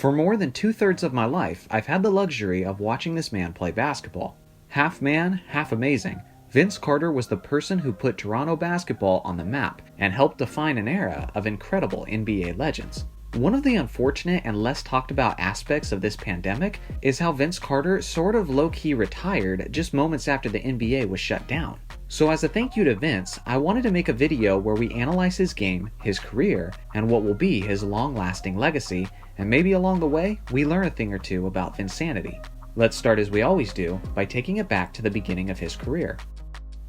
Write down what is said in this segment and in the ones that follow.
For more than 2/3 of my life, I've had the luxury of watching this man play basketball. Half man, half amazing, Vince Carter was the person who put Toronto basketball on the map and helped define an era of incredible NBA legends. One of the unfortunate and less talked about aspects of this pandemic is how Vince Carter sort of low-key retired just moments after the NBA was shut down. So as a thank you to Vince, I wanted to make a video where we analyze his game, his career, and what will be his long-lasting legacy, and maybe along the way, we learn a thing or two about Vinsanity. Let's start as we always do, by taking it back to the beginning of his career.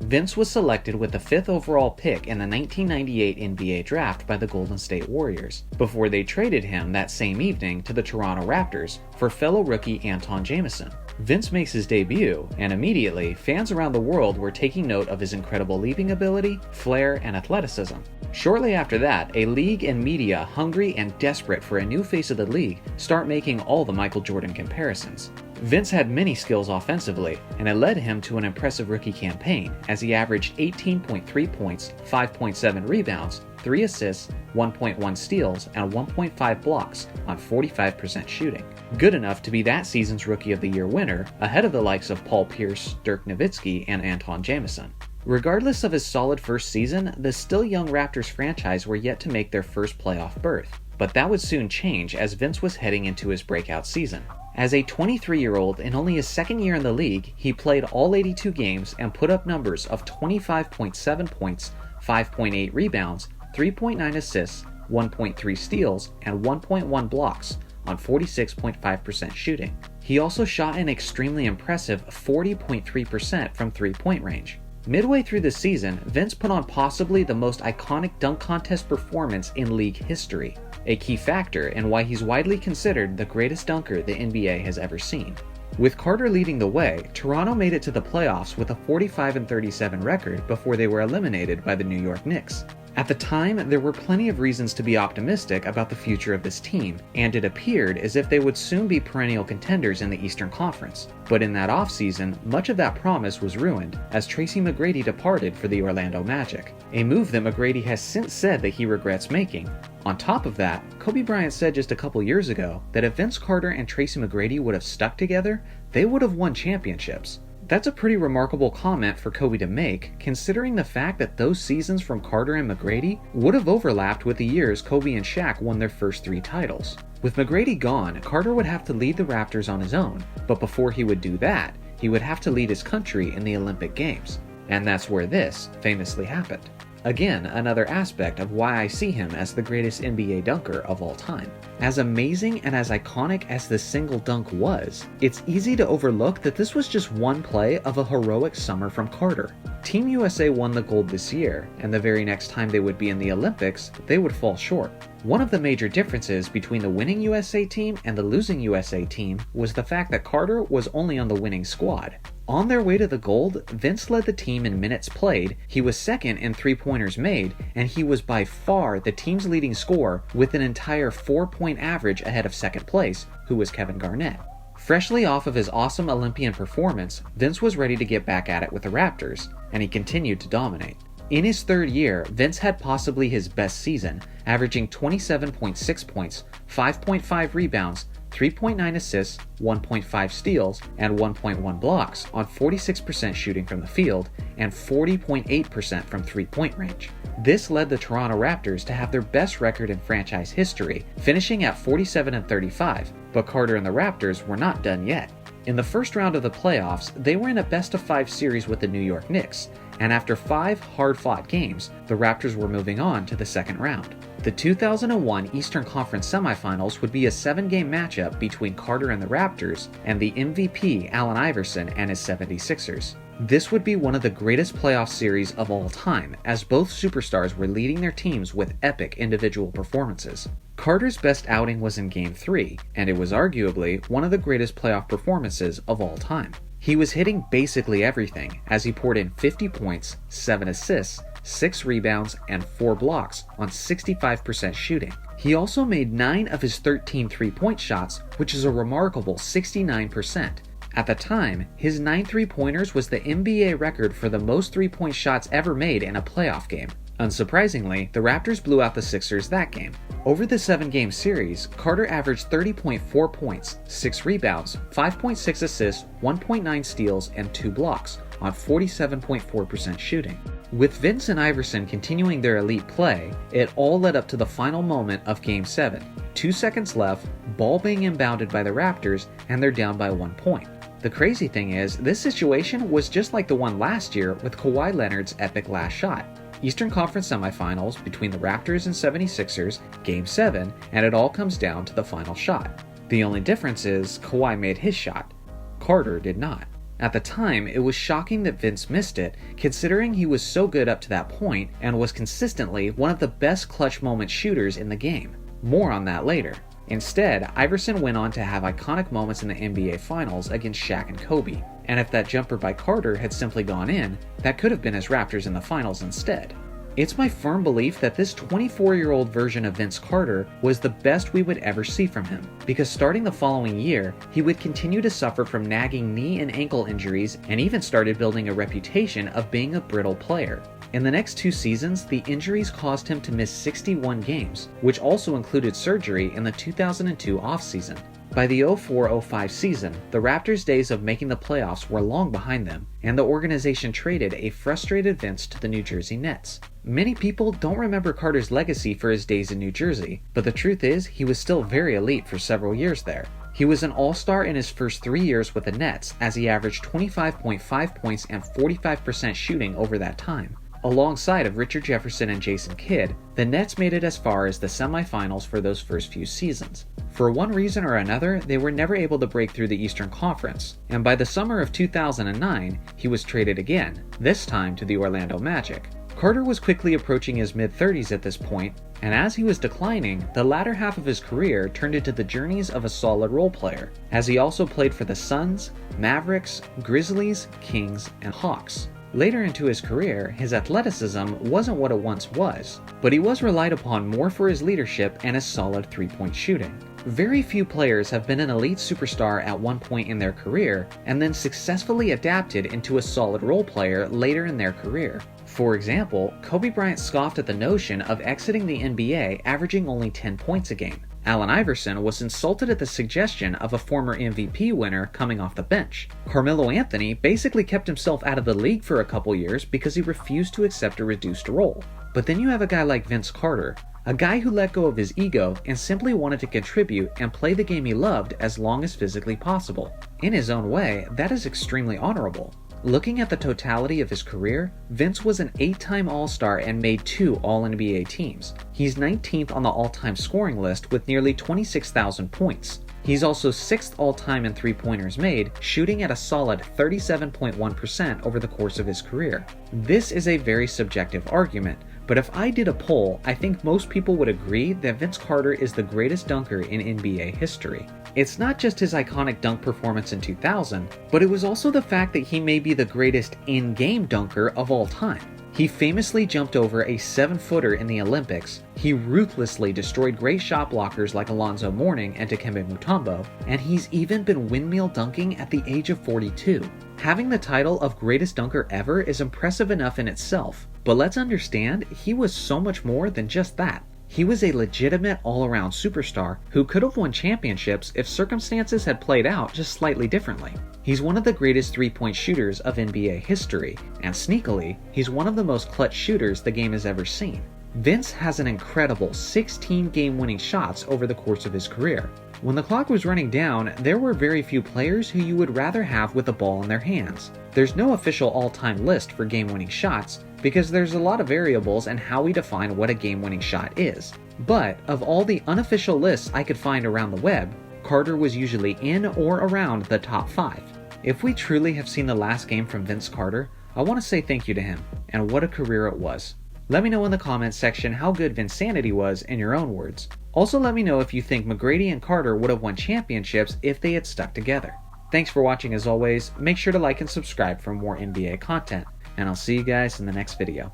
Vince was selected with the 5th overall pick in the 1998 NBA draft by the Golden State Warriors, before they traded him that same evening to the Toronto Raptors for fellow rookie Anton Jamison. Vince makes his debut, and immediately, fans around the world were taking note of his incredible leaping ability, flair, and athleticism. Shortly after that, a league and media hungry and desperate for a new face of the league start making all the Michael Jordan comparisons. Vince had many skills offensively, and it led him to an impressive rookie campaign as he averaged 18.3 points, 5.7 rebounds, 3 assists, 1.1 steals, and 1.5 blocks on 45% shooting. Good enough to be that season's Rookie of the Year winner, ahead of the likes of Paul Pierce, Dirk Nowitzki, and Anton Jamison. Regardless of his solid first season, the still young Raptors franchise were yet to make their first playoff berth. But that would soon change as Vince was heading into his breakout season. As a 23-year-old in only his second year in the league, he played all 82 games and put up numbers of 25.7 points, 5.8 rebounds, 3.9 assists, 1.3 steals, and 1.1 blocks on 46.5% shooting. He also shot an extremely impressive 40.3% from three-point range. Midway through the season, Vince put on possibly the most iconic dunk contest performance in league history, a key factor in why he's widely considered the greatest dunker the NBA has ever seen. With Carter leading the way, Toronto made it to the playoffs with a 45-37 record before they were eliminated by the New York Knicks. At the time, there were plenty of reasons to be optimistic about the future of this team, and it appeared as if they would soon be perennial contenders in the Eastern Conference. But in that offseason, much of that promise was ruined as Tracy McGrady departed for the Orlando Magic, a move that McGrady has since said that he regrets making. On top of that, Kobe Bryant said just a couple years ago that if Vince Carter and Tracy McGrady would have stuck together, they would have won championships. That's a pretty remarkable comment for Kobe to make, considering the fact that those seasons from Carter and McGrady would have overlapped with the years Kobe and Shaq won their first 3 titles. With McGrady gone, Carter would have to lead the Raptors on his own, but before he would do that, he would have to lead his country in the Olympic Games. And that's where this famously happened. Again, another aspect of why I see him as the greatest NBA dunker of all time. As amazing and as iconic as this single dunk was, it's easy to overlook that this was just one play of a heroic summer from Carter. Team USA won the gold this year, and the very next time they would be in the Olympics, they would fall short. One of the major differences between the winning USA team and the losing USA team was the fact that Carter was only on the winning squad. On their way to the gold, Vince led the team in minutes played, he was second in three-pointers made, and he was by far the team's leading scorer with an entire 4-point average ahead of second place, who was Kevin Garnett. Freshly off of his awesome Olympian performance, Vince was ready to get back at it with the Raptors, and he continued to dominate. In his third year, Vince had possibly his best season, averaging 27.6 points, 5.5 rebounds, 3.9 assists, 1.5 steals, and 1.1 blocks on 46% shooting from the field and 40.8% from three-point range. This led the Toronto Raptors to have their best record in franchise history, finishing at 47-35, but Carter and the Raptors were not done yet. In the first round of the playoffs, they were in a best-of-5 series with the New York Knicks, and after 5 hard-fought games, the Raptors were moving on to the second round. The 2001 Eastern Conference semifinals would be a 7-game matchup between Carter and the Raptors and the MVP Allen Iverson and his 76ers. This would be one of the greatest playoff series of all time, as both superstars were leading their teams with epic individual performances. Carter's best outing was in Game 3, and it was arguably one of the greatest playoff performances of all time. He was hitting basically everything, as he poured in 50 points, 7 assists, 6 rebounds, and 4 blocks on 65% shooting. He also made 9 of his 13 three-point shots, which is a remarkable 69%. At the time, his 9 three-pointers was the NBA record for the most three-point shots ever made in a playoff game. Unsurprisingly, the Raptors blew out the Sixers that game. Over the 7-game series, Carter averaged 30.4 points, 6 rebounds, 5.6 assists, 1.9 steals, and 2 blocks on 47.4% shooting. With Vince and Iverson continuing their elite play, it all led up to the final moment of Game 7. 2 seconds left, ball being inbounded by the Raptors, and they're down by 1 point. The crazy thing is, this situation was just like the one last year with Kawhi Leonard's epic last shot. Eastern Conference semifinals between the Raptors and 76ers, Game 7, and it all comes down to the final shot. The only difference is Kawhi made his shot. Carter did not. At the time, it was shocking that Vince missed it, considering he was so good up to that point and was consistently one of the best clutch moment shooters in the game. More on that later. Instead, Iverson went on to have iconic moments in the NBA Finals against Shaq and Kobe, and if that jumper by Carter had simply gone in, that could have been his Raptors in the finals instead. It's my firm belief that this 24-year-old version of Vince Carter was the best we would ever see from him, because starting the following year, he would continue to suffer from nagging knee and ankle injuries and even started building a reputation of being a brittle player. In the next 2 seasons, the injuries caused him to miss 61 games, which also included surgery in the 2002 offseason. By the 04-05 season, the Raptors' days of making the playoffs were long behind them, and the organization traded a frustrated Vince to the New Jersey Nets. Many people don't remember Carter's legacy for his days in New Jersey, but the truth is he was still very elite for several years there. He was an all-star in his first 3 years with the Nets, as he averaged 25.5 points and 45% shooting over that time. Alongside of Richard Jefferson and Jason Kidd, the Nets made it as far as the semifinals for those first few seasons. For one reason or another, they were never able to break through the Eastern Conference, and by the summer of 2009, he was traded again, this time to the Orlando Magic. Carter was quickly approaching his mid-30s at this point, and as he was declining, the latter half of his career turned into the journeys of a solid role player, as he also played for the Suns, Mavericks, Grizzlies, Kings, and Hawks. Later into his career, his athleticism wasn't what it once was, but he was relied upon more for his leadership and his solid three-point shooting. Very few players have been an elite superstar at one point in their career and then successfully adapted into a solid role player later in their career. For example, Kobe Bryant scoffed at the notion of exiting the NBA averaging only 10 points a game. Allen Iverson was insulted at the suggestion of a former MVP winner coming off the bench. Carmelo Anthony basically kept himself out of the league for a couple years because he refused to accept a reduced role. But then you have a guy like Vince Carter, a guy who let go of his ego and simply wanted to contribute and play the game he loved as long as physically possible. In his own way, that is extremely honorable. Looking at the totality of his career, Vince was an 8-time All-Star and made 2 All-NBA teams. He's 19th on the all-time scoring list with nearly 26,000 points. He's also 6th all-time in three-pointers made, shooting at a solid 37.1% over the course of his career. This is a very subjective argument, but if I did a poll, I think most people would agree that Vince Carter is the greatest dunker in NBA history. It's not just his iconic dunk performance in 2000, but it was also the fact that he may be the greatest in-game dunker of all time. He famously jumped over a 7-footer in the Olympics, he ruthlessly destroyed great shot blockers like Alonzo Mourning and Dikembe Mutombo, and he's even been windmill dunking at the age of 42. Having the title of greatest dunker ever is impressive enough in itself, but let's understand, he was so much more than just that. He was a legitimate all-around superstar who could have won championships if circumstances had played out just slightly differently. He's one of the greatest three-point shooters of NBA history, and sneakily, he's one of the most clutch shooters the game has ever seen. Vince has an incredible 16 game-winning shots over the course of his career. When the clock was running down, there were very few players who you would rather have with the ball in their hands. There's no official all-time list for game-winning shots, because there's a lot of variables in how we define what a game-winning shot is. But of all the unofficial lists I could find around the web, Carter was usually in or around the top 5. If we truly have seen the last game from Vince Carter, I want to say thank you to him, and what a career it was. Let me know in the comments section how good Vinsanity was in your own words. Also let me know if you think McGrady and Carter would have won championships if they had stuck together. Thanks for watching as always, make sure to like and subscribe for more NBA content, and I'll see you guys in the next video.